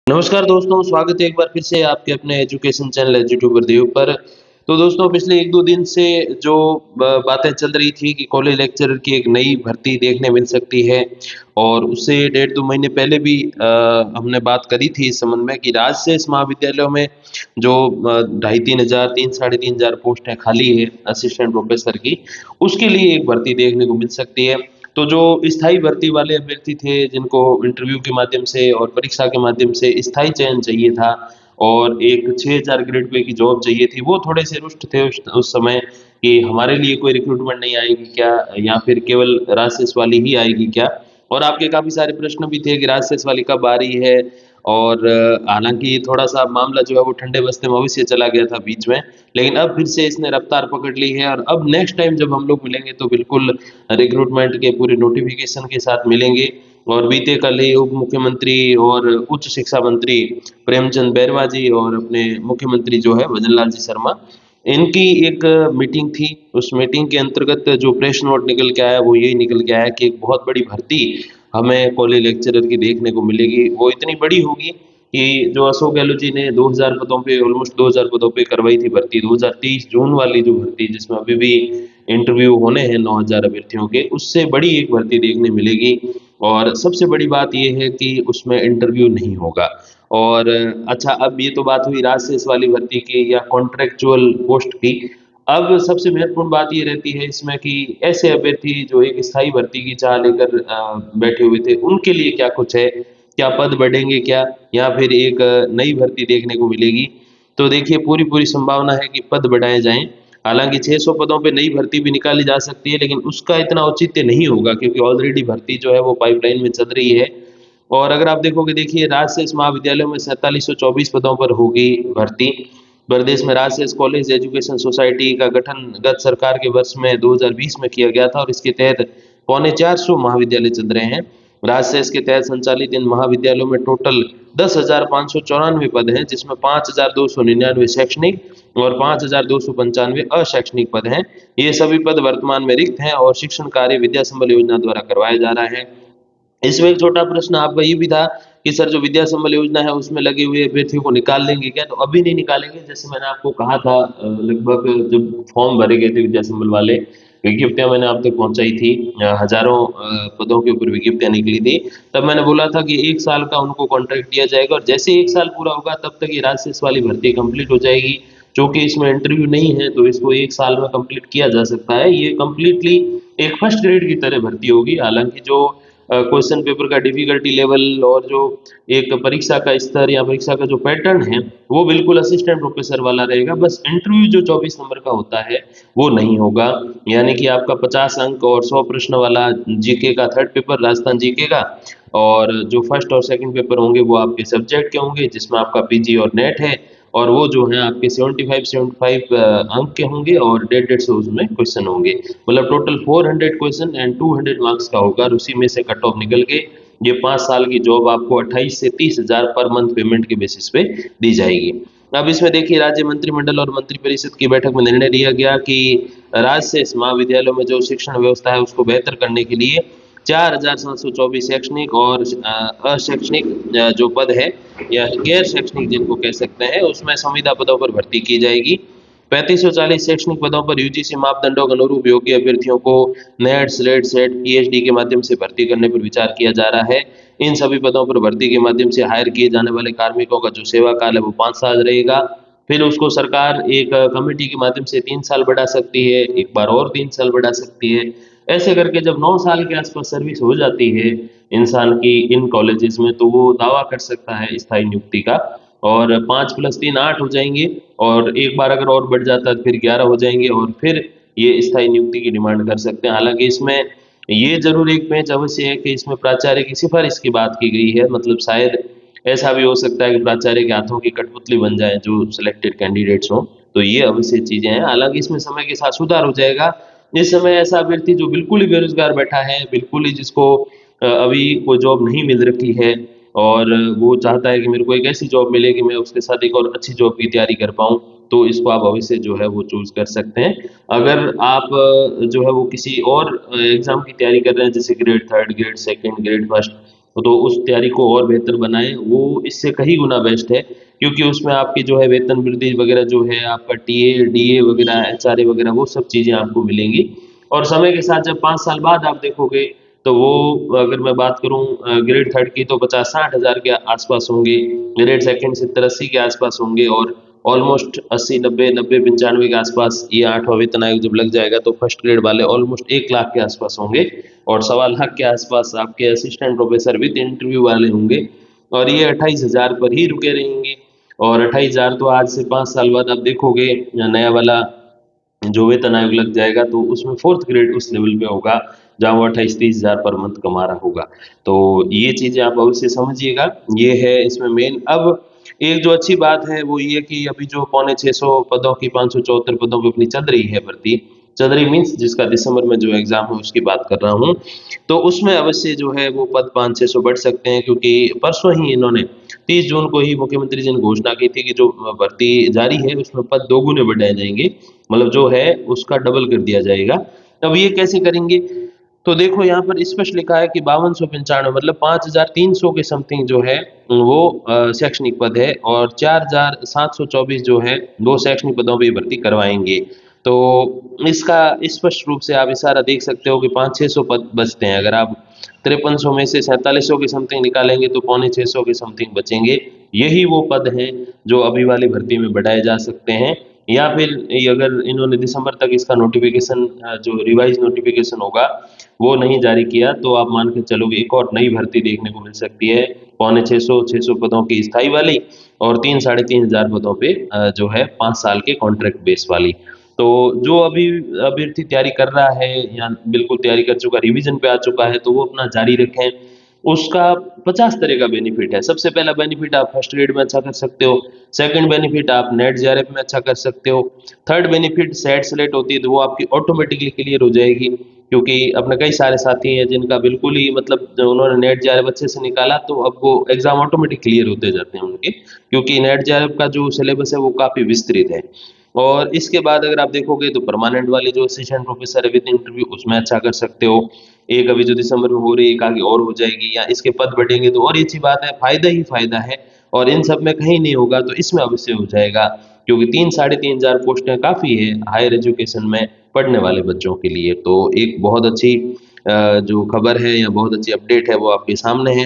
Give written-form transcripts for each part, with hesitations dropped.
नमस्कार दोस्तों, स्वागत है एक बार फिर से आपके अपने एजुकेशन चैनल एजुट्यूबर देव पर। तो दोस्तों पिछले 1-2 दिन से जो ब बातें चल रही थी कि कॉलेज लेक्चरर की एक नई भर्ती देखने मिल सकती है और उससे 1.5-2 महीने पहले भी हमने बात करी थी इस संबंध में कि राजशेष महाविद्यालयों में जो 2500 3,500 3 साढ़े 3,000 पोस्टें खाली है असिस्टेंट प्रोफेसर की, उसके लिए एक भर्ती देखने को मिल सकती है। तो जो स्थायी भर्ती वाले अभ्यर्थी थे जिनको इंटरव्यू के माध्यम से और परीक्षा के माध्यम से स्थायी चयन चाहिए था और एक 6,000 ग्रेड पे की जॉब चाहिए थी, वो थोड़े से रुष्ट थे उस समय कि हमारे लिए कोई रिक्रूटमेंट नहीं आएगी क्या या फिर केवल राजशेष वाली ही आएगी क्या? और आपके काफ़ी सारे प्रश्न भी थे कि राजशेष वाली कब आ रही है और हालाँकि थोड़ा-सा मामला जो है वो ठंडे बस्ते में अवश्य चला गया था बीच में, लेकिन अब फिर से इसने रफ्तार पकड़ ली है और अब नेक्स्ट टाइम जब हम लोग मिलेंगे तो बिल्कुल रिक्रूटमेंट के पूरे नोटिफिकेशन के साथ मिलेंगे और बीते कल ही उप मुख्यमंत्री और उच्च शिक्षा मंत्री प्रेमचंद बैरवा जी और अपने मुख्यमंत्री जो है भजनलाल जी शर्मा, इनकी एक मीटिंग थी। उस मीटिंग के अंतर्गत जो प्रेस नोट निकल के आया वो यही निकल के आया कि एक बहुत बड़ी भर्ती हमें कॉलेज लेक्चरर की देखने को मिलेगी। वो इतनी बड़ी होगी कि जो अशोक गहलोत जी ने 2000 पदों पे ऑलमोस्ट 2000 पदों पे करवाई थी भर्ती 2023 जून वाली जो भर्ती जिसमें अभी भी इंटरव्यू होने हैं 9000 अभ्यर्थियों के, उससे बड़ी एक भर्ती देखने मिलेगी और सबसे बड़ी बात ये है कि उसमें इंटरव्यू नहीं होगा। और अच्छा अब ये तो बात हुई राजशेष वाली भर्ती की या कॉन्ट्रैक्चुअल पोस्ट की। अब सबसे महत्वपूर्ण बात ये रहती है इसमें कि ऐसे अभ्यर्थी जो एक स्थायी भर्ती की चाह लेकर बैठे हुए थे, उनके लिए क्या कुछ है? क्या पद बढ़ेंगे क्या? या फिर एक नई भर्ती देखने को मिलेगी? तो देखिए पूरी-पूरी संभावना है कि पद बढ़ाए जाएँ। हालाँकि 600 पदों पे नई भर्ती भी निकाली जा सकती है, लेकिन उसका इतना औचित्य नहीं होगा क्योंकि ऑलरेडी भर्ती जो है वो पाइपलाइन में चल रही है। और अगर आप देखोगे देखिए राजशेष महाविद्यालयों में 4724 पदों पर होगी भर्ती। प्रदेश में राजशेष कॉलेज एजुकेशन सोसाइटी का गठन गत सरकार के वर्ष में 2020 में किया गया था और इसके तहत पौने 400 महाविद्यालय चल रहे हैं। राजशेष के तहत संचालित इन महाविद्यालयों में टोटल 10,594 पद हैं, जिसमें 5,299 शैक्षणिक और 5,295 अशैक्षणिक पद हैं। ये सभी पद वर्तमान में रिक्त हैं और शिक्षण कार्य विद्या संबल योजना द्वारा करवाया जा रहा है। इसमें एक छोटा प्रश्न आपका ये भी था कि सर जो विद्या संबल योजना है उसमें लगे हुए अभ्यर्थियों को निकाल लेंगे क्या? तो अभी नहीं निकालेंगे जैसे मैंने आपको कहा था लगभग जब फॉर्म भरे गए थे विद्या संबल वाले, विज्ञप्तियाँ मैंने आप तक पहुँचाई थी हज़ारों पदों के ऊपर विज्ञप्तियाँ निकली थी। तब मैंने बोला था कि 1 साल का उनको कॉन्ट्रैक्ट दिया जाएगा और जैसे ही 1 साल पूरा होगा तब तक ये राजशेष वाली भर्ती कंप्लीट हो जाएगी। चूँकि इसमें इंटरव्यू नहीं है तो इसको 1 साल में कंप्लीट किया जा सकता है। ये कंप्लीटली एक फर्स्ट ग्रेड की तरह भर्ती होगी। हालाँकि जो क्वेश्चन पेपर का डिफ़िकल्टी लेवल और जो एक परीक्षा का स्तर या परीक्षा का जो पैटर्न है, वो बिल्कुल असिस्टेंट प्रोफ़ेसर वाला रहेगा। बस इंटरव्यू जो 24 नंबर का होता है, वो नहीं होगा। यानी कि आपका 50 अंक और 100 प्रश्न वाला जीके का थर्ड पेपर राजस्थान जीके का और जो फर्स्ट और सेकंड पेपर होंगे, वो आपके सब्जेक्ट के होंगे, जिसमें आपका पीजी और नेट है और वो जो हैं आपके 75 अंक के होंगे और 150 उसमें क्वेश्चन होंगे। मतलब टोटल 400 क्वेश्चन एंड 200 मार्क्स का होगा और उसी में से कट ऑफ निकल के ये 5 साल की जॉब आपको 28 से 30,000 पर मंथ पेमेंट के बेसिस पे दी जाएगी। अब इसमें देखिए राज्य मंत्रिमंडल और मंत्रिपरिषद की बैठक में निर्णय लिया गया कि राजशेष महाविद्यालयों में जो शिक्षण व्यवस्था है उसको बेहतर करने के लिए 4,724 शैक्षणिक और अशैक्षणिक जो पद है या गैर शैक्षणिक जिनको कह सकते हैं उसमें संविदा पदों पर भर्ती की जाएगी। 3540 शैक्षणिक पदों पर यूजीसी मापदंडों के अनुरूप योग्य अभ्यर्थियों को नेट, स्लेट, सेट, पीएचडी के माध्यम से भर्ती करने पर विचार किया जा रहा है। इन सभी पदों पर भर्ती के माध्यम से हायर किए जाने वाले कार्मिकों का जो सेवा काल है वो 5 साल रहेगा। फिर उसको सरकार एक कमेटी के माध्यम से 3 साल बढ़ा सकती है, एक बार और 3 साल बढ़ा सकती है। ऐसे करके जब 9 साल के आस-पास सर्विस हो जाती है इंसान की इन कॉलेजेस में तो वो दावा कर सकता है स्थायी नियुक्ति का और 5 + 3 8 हो जाएँगे और एक बार अगर और बढ़ जाता है तो फिर 11 हो जाएँगे और फिर ये स्थायी नियुक्ति की डिमांड कर सकते हैं। हालाँकि इसमें ये ज़रूर एक पेंच अवश्य है कि इसमें प्राचार्य की सिफ़ारिश की बात की गई है। मतलब शायद ऐसा भी हो सकता है कि प्राचार्य के हाथों की कठपुतली बन जाएँ जो सिलेक्टेड कैंडिडेट्स हों। तो ये अवश्य चीज़ें हैं। हालाँकि इसमें समय के साथ सुधार हो जाएगा। इस समय ऐसा अभ्यर्थी जो बिल्कुल ही बेरोज़गार बैठा है, बिल्कुल ही जिसको अभी कोई जॉब नहीं मिल रखी है और वो चाहता है कि मेरे को एक ऐसी जॉब मिले कि मैं उसके साथ एक और अच्छी जॉब की तैयारी कर पाऊँ, तो इसको आप अवश्य जो है वो चूज़ कर सकते हैं। अगर आप जो है वो किसी और एग्ज़ाम की तैयारी कर रहे हैं जैसे ग्रेड 3, ग्रेड 2, ग्रेड 1 तो उस तैयारी को और बेहतर बनाएँ, वो इससे कहीं गुना बेस्ट है, क्योंकि उसमें आपकी जो है वेतन वृद्धि वगैरह जो है, आपका टीए, डीए वगैरह, एचआरए वगैरह वो सब चीज़ें आपको मिलेंगी। और समय के साथ जब 5 साल बाद आप देखोगे, तो वो अगर मैं बात करूँ ग्रेड थर्ड की तो 50-60 हज़ार के आस-पास होंगे, ग्रेड सेकंड 70-80 के आस-पास होंगे और ऑलमोस्ट 80, 90, 90, 95 के आस-पास ये 8वाँ वेतन आयोग जब लग जाएगा तो फर्स्ट ग्रेड वाले ऑलमोस्ट 1 लाख के आस-पास होंगे और सवा लाख के आस-पास आपके असिस्टेंट प्रोफेसर विद इंटरव्यू वाले होंगे और ये 28,000 पर ही रुके रहेंगे और 28,000 तो आज से 5 साल बाद आप देखोगे नया वाला जो वेतन आयोग लग जाएगा तो उसमें 4th ग्रेड उस लेवल पे होगा जहाँ वो 28-30 हज़ार पर मंथ कमा रहा होगा। तो ये चीज़ें आप अवश्य समझिएगा, ये है इसमें मेन। अब एक जो अच्छी बात है वो ये कि अभी जो पौने 600 पदों की 574 पदों पे अपनी चल रही है भर्ती, चल रही मीन्स जिसका दिसंबर में जो एग्ज़ाम है उसकी बात कर रहा हूँ। तो उसमें अवश्य जो है वो पद 500-600 बढ़ सकते हैं क्योंकि परसों ही इन्होंने 30 जून को ही मुख्यमंत्री जी ने घोषणा की थी कि जो भर्ती जारी है उसमें पद दोगुने बढ़ाए जाएँगे। मतलब जो है उसका डबल कर दिया जाएगा। अब ये कैसे करेंगे? तो देखो यहाँ पर स्पष्ट लिखा है कि 5295 मतलब 5300 के समथिंग जो है वो शैक्षणिक पद है और 4724 जो है वो शैक्षणिक पदों पे भर्ती करवाएँगे। तो इसका स्पष्ट रूप से आप इशारा देख सकते हो कि 500-600 पद बचते हैं। अगर आप 5300 में से 4700 के समथिंग निकालेंगे तो पौने 600 के समथिंग बचेंगे। यही वो पद हैं जो अभी वाली भर्ती में बढ़ाए जा सकते हैं या फिर ये अगर इन्होंने दिसंबर तक इसका नोटिफ़िकेशन जो रिवाइज़ नोटिफ़िकेशन होगा वो नहीं जारी किया तो आप मान के चलो कि एक और नई भर्ती देखने को मिल सकती है पौने 600 पदों की स्थायी वाली और 3 साढ़े 3 हज़ार पदों पे जो है 5 साल के कॉन्ट्रैक्ट बेस वाली। तो जो अभी अभ्यर्थी तैयारी कर रहा है या बिल्कुल तैयारी कर चुका रिवीजन पे आ चुका है तो वो अपना जारी रखें। उसका 50 तरह का बेनिफिट है। सबसे पहला बेनिफिट आप फर्स्ट ग्रेड में अच्छा कर सकते हो। सेकंड बेनिफिट आप नेट जेआरएफ में अच्छा कर सकते हो। थर्ड बेनिफिट सेट सेलेक्ट होती है तो वो आपकी ऑटोमेटिकली क्लियर हो जाएगी क्योंकि अपने कई सारे साथी हैं जिनका बिल्कुल ही मतलब जो उन्होंने नेट जेआरएफ अच्छे से निकाला तो अब वो एग्ज़ाम ऑटोमेटिक क्लियर होते जाते हैं उनके क्योंकि नेट जेआरएफ का जो सिलेबस है वो काफ़ी विस्तृत है। और इसके बाद अगर आप देखोगे तो परमानेंट वाली जो असिस्टेंट प्रोफेसर है विद इंटरव्यू उसमें अच्छा कर सकते हो। एक अभी जो दिसंबर में हो रही है एक आगे और हो जाएगी या इसके पद बढ़ेंगे तो और ये अच्छी बात है, फ़ायदा ही फ़ायदा है और इन सब में कहीं नहीं होगा तो इसमें अवश्य हो जाएगा क्योंकि 3 साढ़े 3 हज़ार पोस्टें काफ़ी है हायर एजुकेशन में पढ़ने वाले बच्चों के लिए। तो एक बहुत अच्छी जो खबर है या बहुत अच्छी अपडेट है वो आपके सामने है।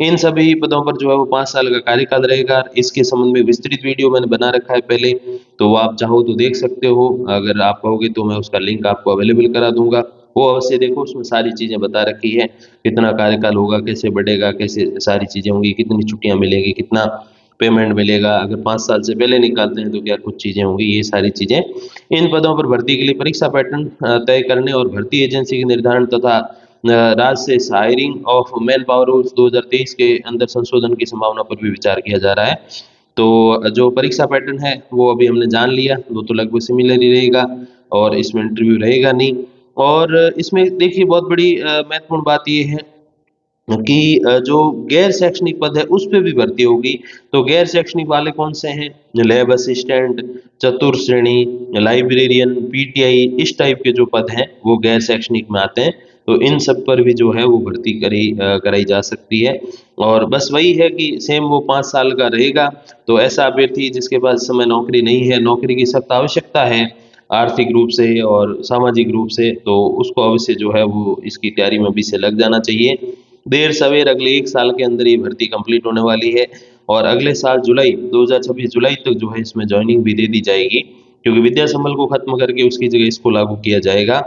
इन सभी पदों पर जो है वो 5 साल का कार्यकाल रहेगा। इसके संबंध में विस्तृत वीडियो मैंने बना रखा है पहले, तो वो आप चाहो तो देख सकते हो। अगर आप कहोगे तो मैं उसका लिंक आपको अवेलेबल करा दूँगा। वो अवश्य देखो उसमें सारी चीज़ें बता रखी है, कितना कार्यकाल होगा, कैसे बढ़ेगा, कैसे सारी चीज़ें होंगी, कितनी छुट्टियाँ मिलेंगी, कितना पेमेंट मिलेगा, अगर 5 साल से पहले निकालते हैं तो क्या कुछ चीज़ें होंगी, ये सारी चीज़ें। इन पदों पर भर्ती के लिए परीक्षा पैटर्न तय करने और भर्ती एजेंसी के निर्धारण तथा राज्य से hiring of man power rules 2023 के अंदर संशोधन की संभावना पर भी विचार किया जा रहा है। तो जो परीक्षा पैटर्न है वो अभी हमने जान लिया, वो तो लगभग सिमिलर ही रहेगा और इसमें इंटरव्यू रहेगा नहीं। और इसमें देखिए बहुत बड़ी महत्वपूर्ण बात ये है कि जो गैर शैक्षणिक पद है उस पे भी भर्ती होगी। तो गैर शैक्षणिक वाले कौन से हैं? लैब असिस्टेंट, चतुर्थ श्रेणी, लाइब्रेरियन, पीटीआई इस टाइप के जो पद हैं वो गैर शैक्षणिक में आते हैं। तो इन सब पर भी जो है वो भर्ती कराई जा सकती है। और बस वही है कि सेम वो 5 साल का रहेगा। तो ऐसा अभ्यर्थी जिसके पास इस समय नौकरी नहीं है, नौकरी की सख्त आवश्यकता है आर्थिक रूप से और सामाजिक रूप से, तो उसको अवश्य जो है वो इसकी तैयारी में अभी से लग जाना चाहिए। देर सवेर अगले 1 साल के अंदर ये भर्ती कंप्लीट होने वाली है और अगले साल जुलाई 2026 जुलाई तक जो है इसमें जॉइनिंग भी दे दी जाएगी क्योंकि विद्या संबल को खत्म करके उसकी जगह इसको लागू किया जाएगा।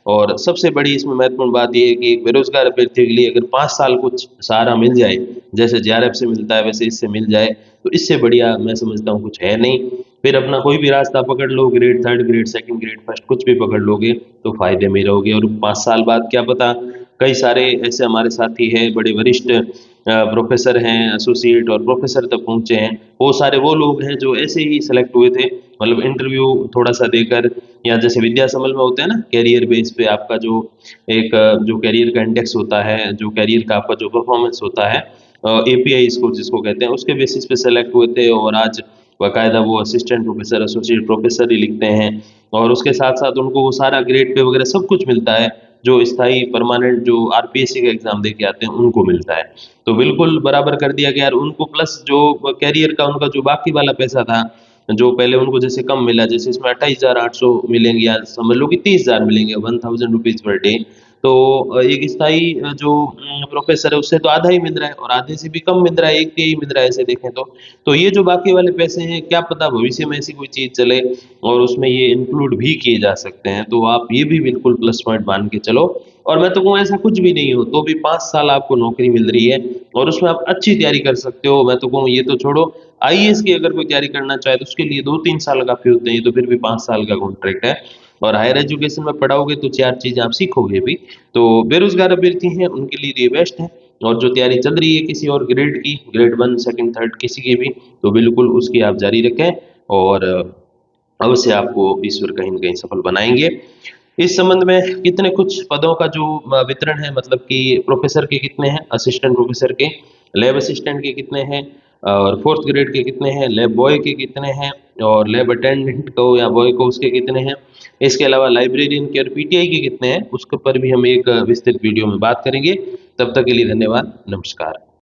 और सबसे बड़ी इसमें महत्वपूर्ण बात ये है कि एक बेरोजगार अभ्यर्थी के लिए अगर 5 साल कुछ सहारा मिल जाए, जैसे जेआरएफ से मिलता है वैसे इससे मिल जाए, तो इससे बढ़िया मैं समझता हूँ कुछ है नहीं। फिर अपना कोई भी रास्ता पकड़ लो, grade third, grade second, grade first कुछ भी पकड़ लोगे तो फ़ायदे में ही रहोगे और 5 साल बाद क्या पता कई सारे ऐसे हमारे साथी हैं, बड़े वरिष्ठ प्रोफ़ेसर हैं, एसोसिएट और प्रोफ़ेसर तक पहुँचे हैं। वो सारे वो लोग हैं जो ऐसे ही सेलेक्ट हुए थे, मतलब इंटरव्यू थोड़ा-सा देकर या जैसे विद्या संबल में होता है ना, करियर बेस पे आपका जो एक जो करियर का इंडेक्स होता है, जो करियर का आपका जो परफ़ॉर्मेंस होता है एपीआई स्कोर जिसको कहते हैं, उसके बेसिस पे सेलेक्ट हुए थे और आज बाकायदा वो असिस्टेंट प्रोफ़ेसर, एसोसिएट प्रोफ़ेसर ही लिखते हैं और उसके साथ-साथ उनको वो सारा ग्रेड पे वगैरह सब कुछ मिलता है। जो स्थायी परमानेंट जो आरपीएससी का एग्ज़ाम दे के आते हैं उनको मिलता है। तो बिल्कुल बराबर कर दिया गया और उनको प्लस जो कैरियर का उनका जो बाकी वाला पैसा था, जो पहले उनको जैसे कम मिला, जैसे इसमें 28,800 मिलेंगे या समझ लो कि 30,000 मिलेंगे, 1000 रुपीज़ पर डे। तो एक स्थायी जो प्रोफ़ेसर है उससे तो आधा ही मिल रहा है और आधे से भी कम मिल रहा है, एक के ही मिल रहा है ऐसे देखें तो। तो ये जो बाकी वाले पैसे हैं, क्या पता भविष्य में ऐसी कोई चीज़ चले और उसमें ये इंक्लूड भी किए जा सकते हैं, तो आप ये भी बिल्कुल प्लस पॉइंट मान के चलो। और मैं तो कहूँ ऐसा कुछ भी नहीं हो, तो भी 5 साल आपको नौकरी मिल रही है और उसमें आप अच्छी तैयारी कर सकते हो। मैं तो कहूँ ये तो छोड़ो, आईएएस की अगर कोई तैयारी करना चाहे तो उसके लिए 2-3 साल काफ़ी होते हैं, ये तो फिर भी 5 साल का कॉन्ट्रैक्ट है। और हायर एजुकेशन में पढ़ाओगे तो 4 चीज़ें आप सीखोगे भी। तो बेरोज़गार अभ्यर्थी हैं उनके लिए ये बेस्ट है और जो तैयारी चल रही है किसी और ग्रेड की, ग्रेड 1, 2nd, 3rd किसी की भी, तो बिल्कुल उसकी आप जारी रखें और अवश्य आपको ईश्वर कहीं न कहीं सफल बनाएँगे। इस संबंध में कितने कुछ पदों का जो वितरण है, मतलब कि प्रोफ़ेसर के कितने हैं, असिस्टेंट प्रोफ़ेसर के, लैब असिस्टेंट के कितने हैं और 4th ग्रेड के कितने हैं, लैब बॉय के कितने हैं और लैब अटेंडेंट को या बॉय को उसके कितने हैं। इसके अलावा लाइब्रेरियन के और पीटीआई के कितने हैं, उसके ऊपर भी हम एक विस्तृत वीडियो में बात करेंगे। तब तक के लिए धन्यवाद। नमस्कार।